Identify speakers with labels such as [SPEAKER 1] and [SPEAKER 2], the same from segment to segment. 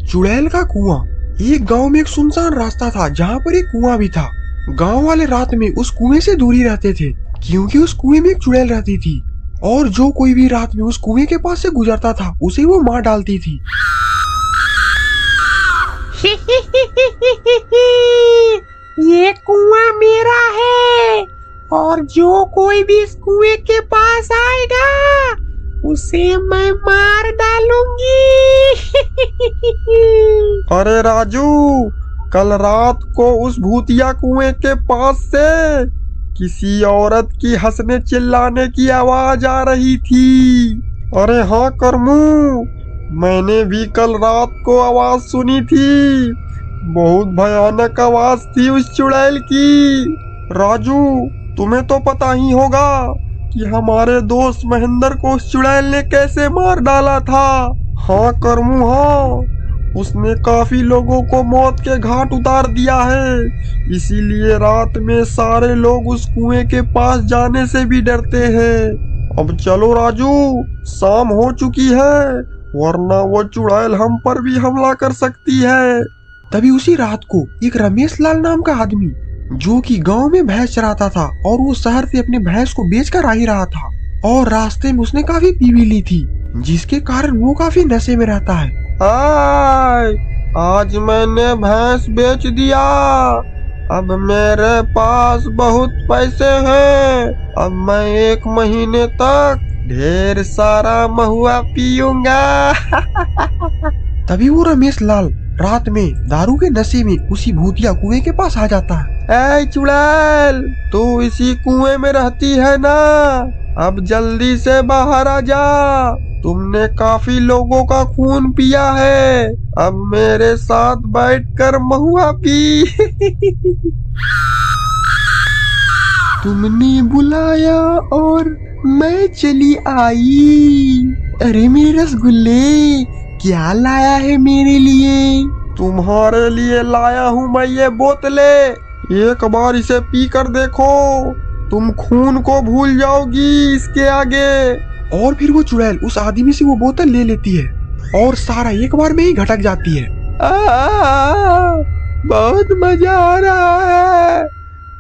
[SPEAKER 1] चुड़ैल का कुआं। एक गांव में एक सुनसान रास्ता था जहाँ पर एक कुआं भी था। गांव वाले रात में उस कुएं से दूरी रहते थे क्योंकि उस कुएं में एक चुड़ैल रहती थी और जो कोई भी रात में उस कुएं के पास से गुजरता था उसे वो मार डालती थी।
[SPEAKER 2] ये कुआं मेरा है और जो कोई भी इस कुएं के पास आएगा उसे मैं मार डालूंगी।
[SPEAKER 3] अरे राजू, कल रात को उस भूतिया कुएं के पास से किसी औरत की हंसने चिल्लाने की आवाज आ रही थी। अरे हाँ करमू, मैंने भी कल रात को आवाज सुनी थी। बहुत भयानक आवाज थी उस चुड़ैल की। राजू, तुम्हें तो पता ही होगा कि हमारे दोस्त महेंद्र को उस चुड़ैल ने कैसे मार डाला था। हाँ करमू, हाँ, उसने काफी लोगों को मौत के घाट उतार दिया है। इसीलिए रात में सारे लोग उस कुएं के पास जाने से भी डरते हैं। अब चलो राजू, शाम हो चुकी है, वरना वो चुड़ैल हम पर भी हमला कर सकती है।
[SPEAKER 1] तभी उसी रात को एक रमेश लाल नाम का आदमी जो कि गांव में भैंस चराता था और वो शहर से अपने भैंस को बेचकर आ ही रहा था और रास्ते में उसने काफी पी भी ली थी जिसके कारण वो काफी नशे में रहता है।
[SPEAKER 3] आज मैंने भैंस बेच दिया, अब मेरे पास बहुत पैसे हैं। अब मैं 1 महीने तक ढेर सारा महुआ पीऊंगा।
[SPEAKER 1] तभी वो रमेश लाल रात में दारू के नशे में उसी भूतिया कुएं के पास आ जाता है।
[SPEAKER 3] ऐ चुड़ैल, तू इसी कुएं में रहती है ना? अब जल्दी से बाहर आ जा। तुमने काफी लोगों का खून पिया है, अब मेरे साथ बैठकर महुआ पी।
[SPEAKER 1] तुमने बुलाया और मैं चली आई। अरे मेरे रसगुल्ले, क्या लाया है मेरे लिए?
[SPEAKER 3] तुम्हारे लिए लाया हूँ मैं ये बोतले। एक बार इसे पी कर देखो, तुम खून को भूल जाओगी इसके आगे।
[SPEAKER 1] और फिर वो चुड़ैल उस आदमी से वो बोतल ले लेती है और सारा एक बार में ही घटक जाती है।
[SPEAKER 3] बहुत मजा आ रहा है,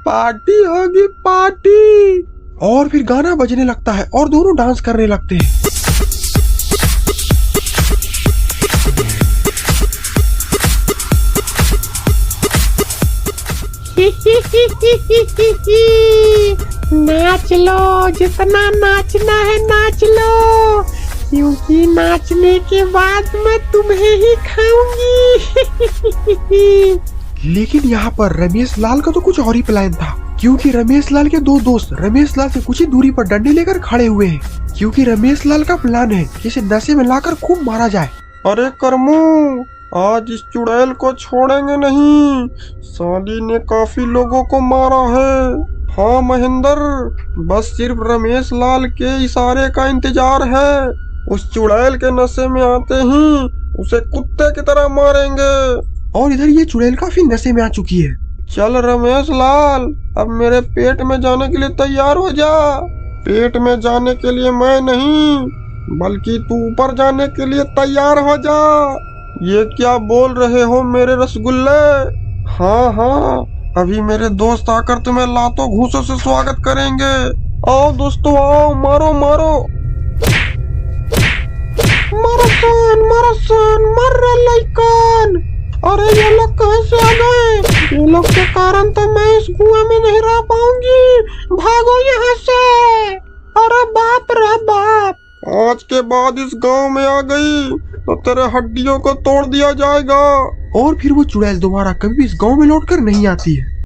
[SPEAKER 3] पार्टी होगी पार्टी।
[SPEAKER 1] और फिर गाना बजने लगता है और दोनों डांस करने लगते हैं।
[SPEAKER 2] नाच लो, जितना नाचना है नाच लो, क्योंकि नाचने के बाद मैं तुम्हें ही खाऊंगी।
[SPEAKER 1] लेकिन यहाँ पर रमेश लाल का तो कुछ और ही प्लान था क्योंकि रमेश लाल के 2 दोस्त रमेश लाल से कुछ ही दूरी पर डंडे लेकर खड़े हुए हैं क्योंकि रमेश लाल का प्लान है कि इसे नशे में लाकर खूब मारा जाए।
[SPEAKER 3] अरे करमू, आज इस चुड़ैल को छोड़ेंगे नहीं, साली ने काफी लोगों को मारा है। हाँ महेंद्र, बस सिर्फ रमेश लाल के इशारे का इंतजार है। उस चुड़ैल के नशे में आते ही उसे कुत्ते की तरह मारेंगे।
[SPEAKER 1] और इधर ये चुड़ैल काफी नशे में आ चुकी है।
[SPEAKER 3] चल रमेश लाल, अब मेरे पेट में जाने के लिए तैयार हो जा। पेट में जाने के लिए मैं नहीं, बल्कि तू ऊपर जाने के लिए तैयार हो जा। ये क्या बोल रहे हो मेरे रसगुल्ले? हाँ हाँ, अभी मेरे दोस्त आकर तुम्हें लातों घूंसों से स्वागत करेंगे। आओ दोस्तों आओ, मारो मारो।
[SPEAKER 2] मारो सन, मर रे लइकन। अरे ये लोग कहाँ से आ गए? ये लोग के कारण तो मैं इस कुएं में नहीं रह पाऊंगी। भागो यहाँ से। अरे बाप रे बाप,
[SPEAKER 3] आज के बाद इस गांव में आ गई तो तेरे हड्डियों को तोड़ दिया जाएगा।
[SPEAKER 1] और फिर वो चुड़ैल दोबारा कभी भी इस गांव में लौटकर नहीं आती है।